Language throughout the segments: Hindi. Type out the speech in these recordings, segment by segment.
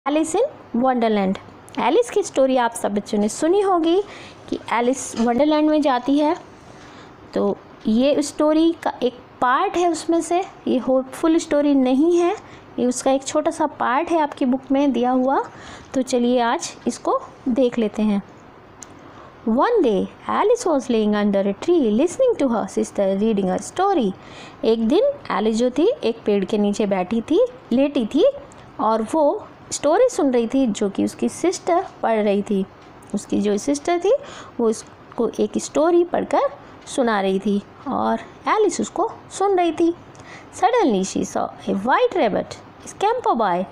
Alice in Wonderland. एलिस की स्टोरी आप सब बच्चों ने सुनी होगी कि एलिस वंडरलैंड में जाती है। तो ये स्टोरी का एक पार्ट है, उसमें से ये फुल स्टोरी नहीं है, ये उसका एक छोटा सा पार्ट है आपकी बुक में दिया हुआ। तो चलिए आज इसको देख लेते हैं। One day, Alice was laying under a tree listening to her sister reading a story. एक दिन एलिस जो थी एक पेड़ के नीचे बैठी थी, लेटी थी और वो स्टोरी सुन रही थी जो कि उसकी सिस्टर पढ़ रही थी। उसकी जो सिस्टर थी वो उसको एक स्टोरी पढ़कर सुना रही थी और एलिस उसको सुन रही थी। Suddenly she saw a white rabbit scamper by.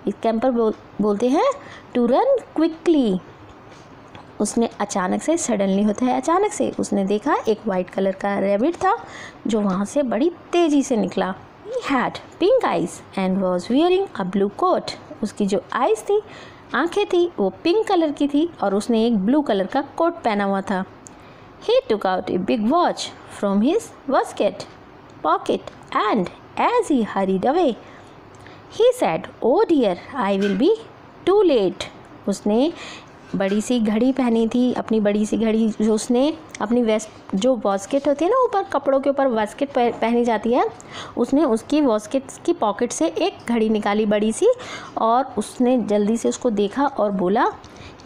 Scamper बोलते हैं to run quickly. उसने अचानक से, सडनली होता है अचानक से, उसने देखा एक वाइट कलर का रैबिट था जो वहाँ से बड़ी तेज़ी से निकला। He had pink eyes and was wearing a blue coat. उसकी जो आइज़ थी, आंखें थी, वो पिंक कलर की थी और उसने एक ब्लू कलर का कोट पहना हुआ था। He took out a big watch from his waistcoat pocket and as he hurried away, he said, "Oh dear, I will be too late." उसने बड़ी सी घड़ी पहनी थी, अपनी बड़ी सी घड़ी जो उसने अपनी वेस्ट जो वॉस्केट होती है ना, ऊपर कपड़ों के ऊपर वॉस्केट पहनी जाती है, उसने उसकी वॉस्केट की पॉकेट से एक घड़ी निकाली बड़ी सी और उसने जल्दी से उसको देखा और बोला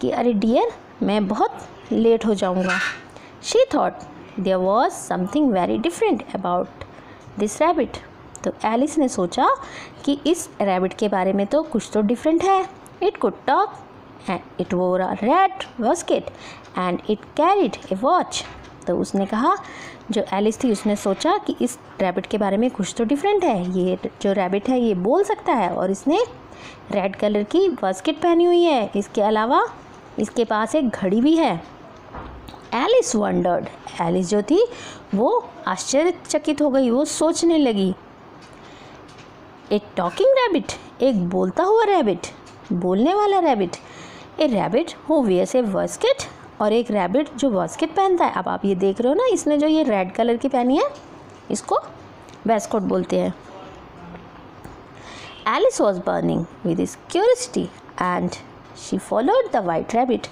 कि अरे डियर, मैं बहुत लेट हो जाऊंगा। She thought there was something very different about this rabbit. तो एलिस ने सोचा कि इस रैबिट के बारे में तो कुछ तो डिफरेंट है। It could talk and it wore a red waistcoat and it carried a watch. तो उसने कहा, जो एलिस थी उसने सोचा कि इस रैबिट के बारे में कुछ तो डिफरेंट है। ये जो रैबिट है ये बोल सकता है और इसने रेड कलर की वास्केट पहनी हुई है, इसके अलावा इसके पास एक घड़ी भी है। एलिस वंडर्ड, एलिस जो थी वो आश्चर्यचकित हो गई, वो सोचने लगी, एक टॉकिंग रैबिट, एक बोलता हुआ रैबिट, बोलने वाला rabbit, a rabbit who wears a basket, और एक रैबिट जो वास्केट पहनता है। अब आप ये देख रहे हो ना, इसने जो ये रेड कलर की पहनी है इसको वेस्टकोट बोलते हैं। Alice was burning with his curiosity and she followed the white rabbit.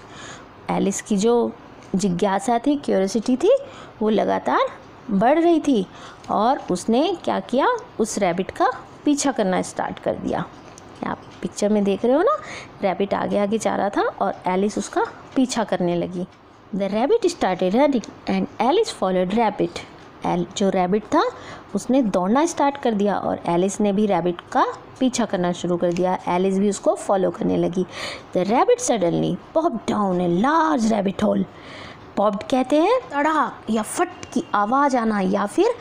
Alice की जो जिज्ञासा थी, क्यूरियोसिटी थी, वो लगातार बढ़ रही थी और उसने क्या किया, उस रैबिट का पीछा करना स्टार्ट कर दिया। आप पिक्चर में देख रहे हो ना, रैबिट आगे आगे जा रहा था और एलिस उसका पीछा करने लगी। The rabbit started running and Alice followed rabbit. जो रैबिट था उसने दौड़ना स्टार्ट कर दिया और एलिस ने भी रैबिट का पीछा करना शुरू कर दिया। एलिस भी उसको फॉलो करने लगी। The rabbit suddenly popped down a large rabbit hole. Popped कहते हैं तड़ाक या फट की आवाज़ आना या फिर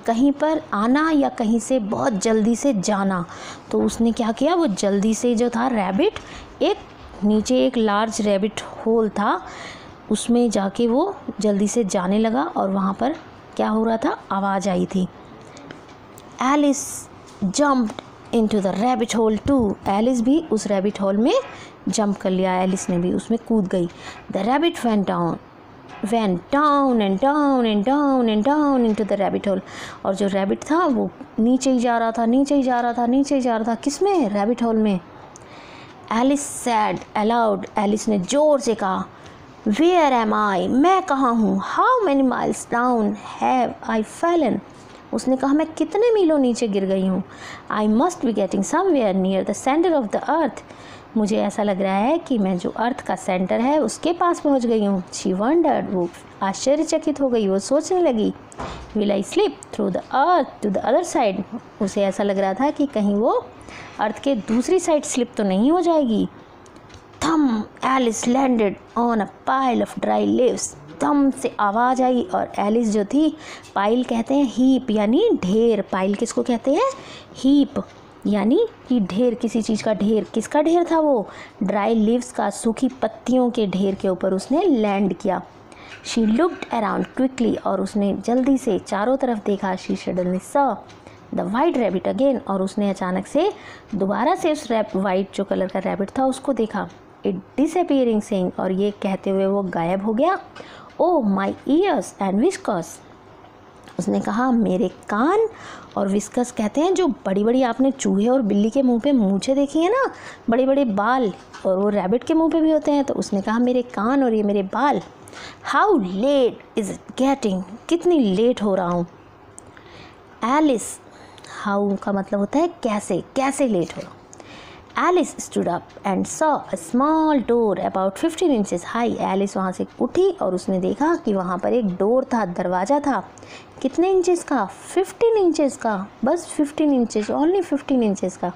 कहीं पर आना या कहीं से बहुत जल्दी से जाना। तो उसने क्या किया, वो जल्दी से जो था रैबिट, एक नीचे एक लार्ज रैबिट होल था, उसमें जाके वो जल्दी से जाने लगा और वहाँ पर क्या हो रहा था, आवाज़ आई थी। Alice jumped into the rabbit hole too. Alice भी उस रैबिट होल में जंप कर लिया, एलिस ने भी उसमें कूद गई। The rabbit went down and down and down and down into the rabbit hole. और जो रैबिट था वो नीचे ही जा रहा था, नीचे ही जा रहा था, नीचे ही जा रहा था। किसमें, रैबिट होल में। एलिस said aloud, एलिस ने ज़ोर से कहा, Where am I? मैं कहाँ हूँ? How many miles down have I fallen? उसने कहा, मैं कितने मीलों नीचे गिर गई हूँ। I must be getting somewhere near the center of the earth. मुझे ऐसा लग रहा है कि मैं जो अर्थ का सेंटर है उसके पास पहुंच गई हूँ। शी वंडर्ड, वो आश्चर्यचकित हो गई, वो सोचने लगी, will I slip through the earth to the other side. उसे ऐसा लग रहा था कि कहीं वो अर्थ के दूसरी साइड स्लिप तो नहीं हो जाएगी। Thump, Alice landed on a pile of dry leaves. Thump से आवाज़ आई और एलिस जो थी, पाइल कहते हैं हीप यानी ढेर, पाइल किसको कहते हैं, हीप यानी कि ढेर, किसी चीज़ का ढेर। किसका ढेर था वो, ड्राई लीव्स का, सूखी पत्तियों के ढेर के ऊपर उसने लैंड किया। शी लुक्ड अराउंड क्विकली, और उसने जल्दी से चारों तरफ देखा। She suddenly saw the white rabbit again, और उसने अचानक से दोबारा से उस वाइट जो कलर का रैबिट था उसको देखा। इट डिसअपीयरिंग सेइंग, और ये कहते हुए वो गायब हो गया, ओ माई ईयर्स एंड विस्कर्स, उसने कहा मेरे कान, और विस्कस कहते हैं जो बड़ी बड़ी आपने चूहे और बिल्ली के मुंह पे मूछें देखी है ना, बड़े बड़े बाल, और वो रैबिट के मुंह पे भी होते हैं, तो उसने कहा मेरे कान और ये मेरे बाल। How late is it getting, कितनी लेट हो रहा हूँ। एलिस, हाउ का मतलब होता है कैसे, कैसे लेट हो रहा हूँ। Alice stood up and saw a small door about 15 inches high. Alice वहाँ से उठी और उसने देखा कि वहाँ पर एक डोर था, दरवाज़ा था। कितने इंचेस का? 15 इंचेस का, बस 15 इंचेस, ओनली 15 इंचेस का।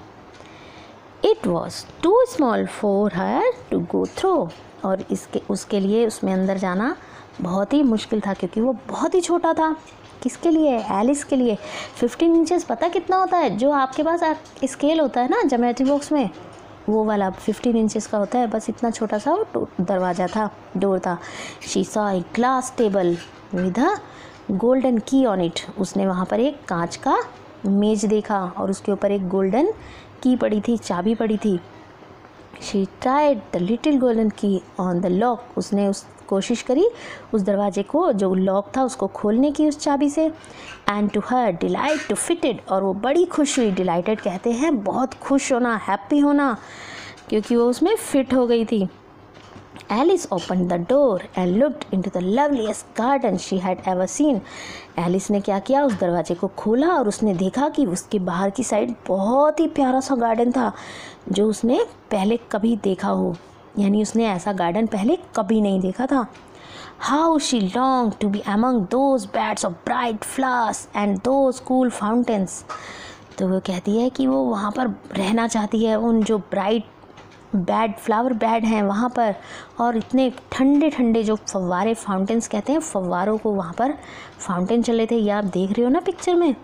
It was too small for her to go through, और उसके लिए उसमें अंदर जाना बहुत ही मुश्किल था क्योंकि वो बहुत ही छोटा था। किसके लिए? एलिस के लिए। 15 इंचेस पता कितना होता है? जो आपके पास स्केल होता है ना ज्योमेट्री बॉक्स में, वो वाला 15 इंचेस का होता है। बस इतना छोटा सा वो दरवाज़ा था, डोर था। She saw a glass table with a golden की ऑन इट। उसने वहाँ पर एक कांच का मेज देखा और उसके ऊपर एक गोल्डन की पड़ी थी, चाबी पड़ी थी। She tried the little golden की ऑन द लॉक। उसने कोशिश करी उस दरवाजे को, जो लॉक था, उसको खोलने की उस चाबी से। And to her delight to fitted, और वो बड़ी खुश हुई। डिलाइटेड कहते हैं बहुत खुश होना, हैप्पी होना, क्योंकि वो उसमें फिट हो गई थी। Alice open the door and looked into the loveliest garden she had ever seen. Alice ने क्या किया, उस दरवाजे को खोला और उसने देखा कि उसके बाहर की साइड बहुत ही प्यारा सा गार्डन था जो उसने पहले कभी देखा हो, यानी उसने ऐसा गार्डन पहले कभी नहीं देखा था। How she long to be among those beds of bright flowers and those cool fountains. तो वो कहती है कि वो वहाँ पर रहना चाहती है, उन जो ब्राइट फ्लावर बेड हैं वहाँ पर, और इतने ठंडे ठंडे जो फव्वारे, फाउंटेन्स कहते हैं फव्वारों को, वहाँ पर फाउंटेन चले थे। ये आप देख रहे हो ना पिक्चर में,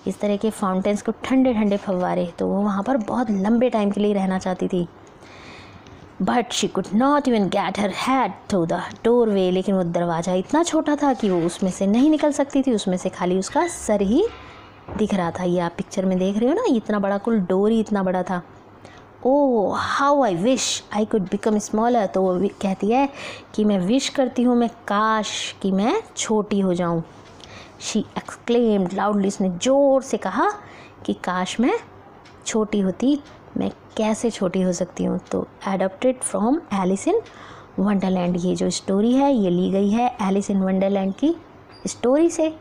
इस तरह के फाउंटेन्स को, ठंडे ठंडे फव्वारे। तो वो वहाँ पर बहुत लंबे टाइम के लिए रहना चाहती थी। But she could not even get her head through the doorway. लेकिन वो दरवाज़ा इतना छोटा था कि वो उसमें से नहीं निकल सकती थी, उसमें से खाली उसका सर ही दिख रहा था। ये आप पिक्चर में देख रहे हो ना, इतना बड़ा, कुल डोर ही इतना बड़ा था। Oh how I wish I could become smaller. तो वो कहती है कि मैं विश करती हूँ, मैं काश कि मैं छोटी हो जाऊँ। शी एक्सक्लेम्ड लाउडली, उसने ज़ोर से कहा कि काश मैं छोटी होती, मैं कैसे छोटी हो सकती हूँ। तो adopted from Alice in Wonderland, ये जो स्टोरी है ये ली गई है एलिस इन वंडरलैंड की स्टोरी से।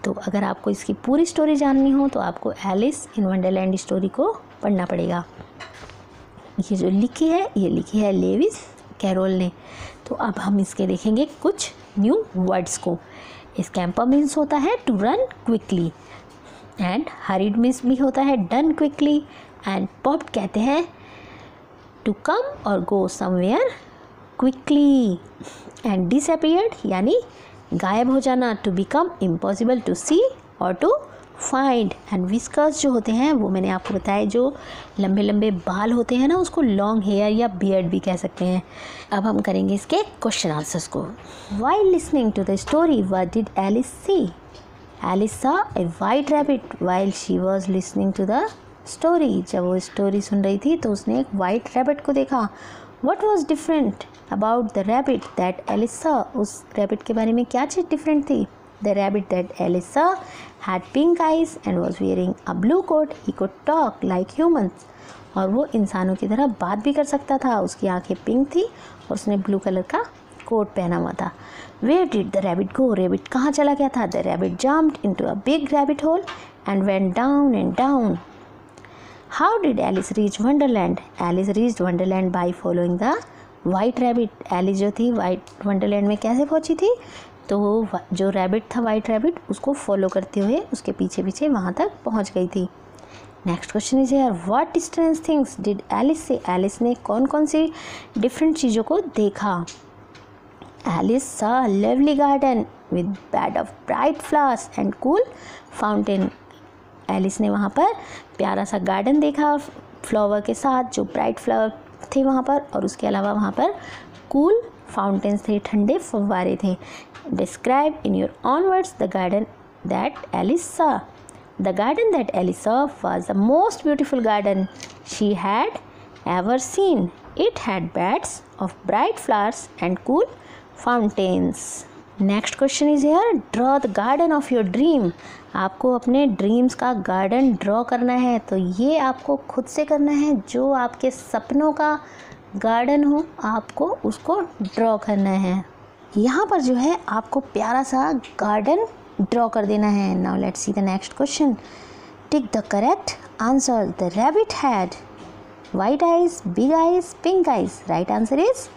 तो अगर आपको इसकी पूरी स्टोरी जाननी हो तो आपको एलिस इन वंडरलैंड स्टोरी को पढ़ना पड़ेगा। ये जो लिखी है लेविस कैरोल ने। तो अब हम इसके देखेंगे कुछ न्यू वर्ड्स को। स्कैम्पर मीन्स होता है to run quickly, and hurried means भी होता है डन क्विकली, एंड पॉप्ड कहते हैं टू कम और go somewhere quickly, and disappeared यानी गायब हो जाना, टू बिकम इम्पॉसिबल टू सी और टू फाइंड। एंड विस्कर्स जो होते हैं वो मैंने आपको बताया, जो लंबे लंबे बाल होते हैं ना, उसको लॉन्ग हेयर या बियर्ड भी कह सकते हैं। अब हम करेंगे इसके क्वेश्चन आंसर्स को। While listening to the story what did Alice see? Alice saw a white rabbit while she was listening to the story. जब वो स्टोरी सुन रही थी तो उसने एक वाइट रैबिट को देखा। What was different about the rabbit that Alice saw? उस रैबिट के बारे में क्या चीज़ डिफरेंट थी? The rabbit that Alice saw had pink eyes and was wearing a blue coat. He could talk like humans. और वो इंसानों की तरह बात भी कर सकता था। उसकी आंखें पिंक थी और उसने ब्लू कलर का कोट पहना हुआ था। Where did the rabbit go? Rabbit कहाँ चला गया था? The rabbit jumped into a big rabbit hole and went down and down. How did Alice reach Wonderland? Alice reached Wonderland by following the white rabbit. Alice जो थी वाइट वंडरलैंड में कैसे पहुंची थी? तो जो रैबिट था, वाइट रैबिट, उसको फॉलो करते हुए उसके पीछे पीछे वहाँ तक पहुँच गई थी। Next question is here, what strange things did Alice see? एलिस ने कौन कौन सी डिफरेंट चीज़ों को देखा? Alice saw a lovely garden with bed of bright flowers and cool fountain. Alice ने वहाँ पर प्यारा सा गार्डन देखा फ्लावर के साथ, जो ब्राइट फ्लावर थे वहाँ पर, और उसके अलावा वहाँ पर कूल फाउंटेन्स थे, ठंडे फव्वारे थे। Describe in your own words the garden that Alice saw. The garden that Alice saw was the most beautiful garden she had ever seen. It had beds of bright flowers and cool fountains. Next question is here, draw the garden of your dream. आपको अपने ड्रीम्स का गार्डन ड्रॉ करना है, तो ये आपको खुद से करना है। जो आपके सपनों का गार्डन हो आपको उसको ड्रॉ करना है। यहाँ पर जो है आपको प्यारा सा गार्डन ड्रॉ कर देना है। Now let's see the next question. Tick the correct answer. The rabbit had white eyes, big eyes, pink eyes. Right answer is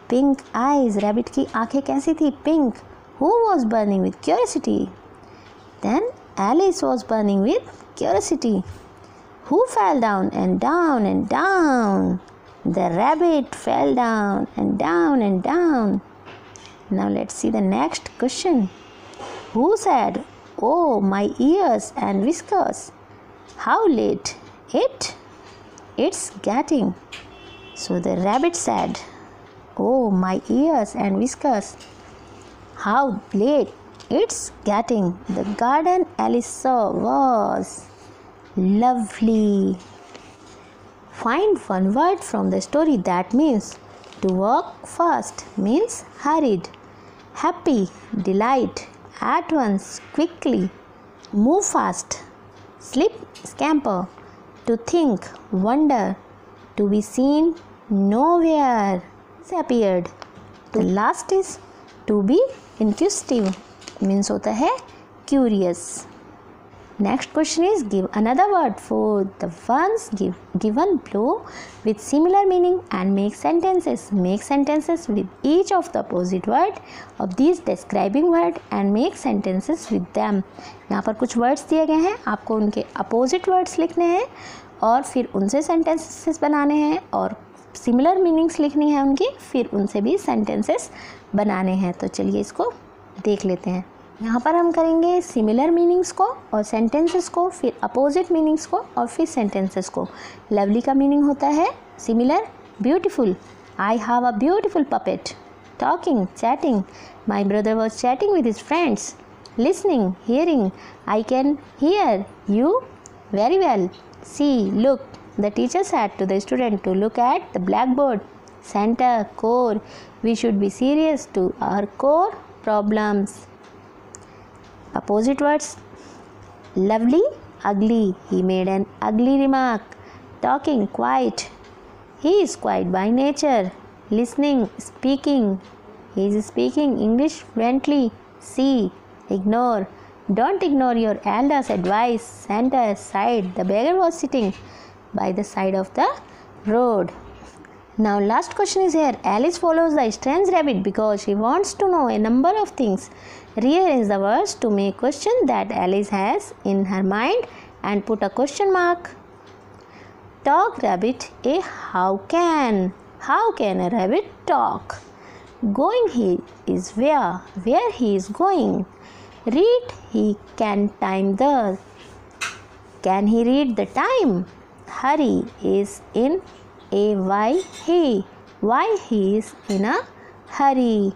pink eyes. Rabbit की आंखें कैसी थी? Pink. Who was burning with curiosity? Then Alice was burning with curiosity. Who fell down and down and down? The rabbit fell down and down and down. Now let's see the next question. Who said, "Oh, my ears and whiskers"? How late? It's getting. So the rabbit said, "Oh, my ears and whiskers. How late it's getting." The garden Alice saw was lovely. Find one word from the story that means to work fast means hurried, happy, delight, at once, quickly, move fast, slip, scamper, to think, wonder, to be seen nowhere, disappeared. The last is to be inquisitive means होता है curious. Next question is, give another word for the ones given below with similar meaning and make sentences. Make sentences with each of the opposite word of these describing word and make sentences with them. यहाँ पर कुछ words दिए गए हैं, आपको उनके opposite words लिखने हैं और फिर उनसे sentences बनाने हैं और सिमिलर मीनिंग्स लिखनी है उनकी, फिर उनसे भी सेंटेंसेस बनाने हैं। तो चलिए इसको देख लेते हैं। यहाँ पर हम करेंगे सिमिलर मीनिंग्स को और सेंटेंसेस को, फिर अपोजिट मीनिंग्स को और फिर सेंटेंसेस को। लवली का मीनिंग होता है similar, beautiful. I have a beautiful puppet. Talking, chatting. My brother was chatting with his friends. Listening, hearing. I can hear you very well. See, look. The teacher said to the student to look at the blackboard. Center, core. We should be serious to our core problems. Opposite words. Lovely, ugly. He made an ugly remark. Talking, quiet. He is quiet by nature. Listening, speaking. He is speaking English fluently. See, ignore. Don't ignore your elders' advice. Center, side. The beggar was sitting by the side of the road. Now last question is here. Alice follows the strange rabbit because she wants to know a number of things. Rearrange the words to make question that Alice has in her mind and put a question mark. Talk rabbit, how can a rabbit talk? Going he is where he is going. Read, he can time the. Can he read the time? Hurry is in a why he is in a hurry.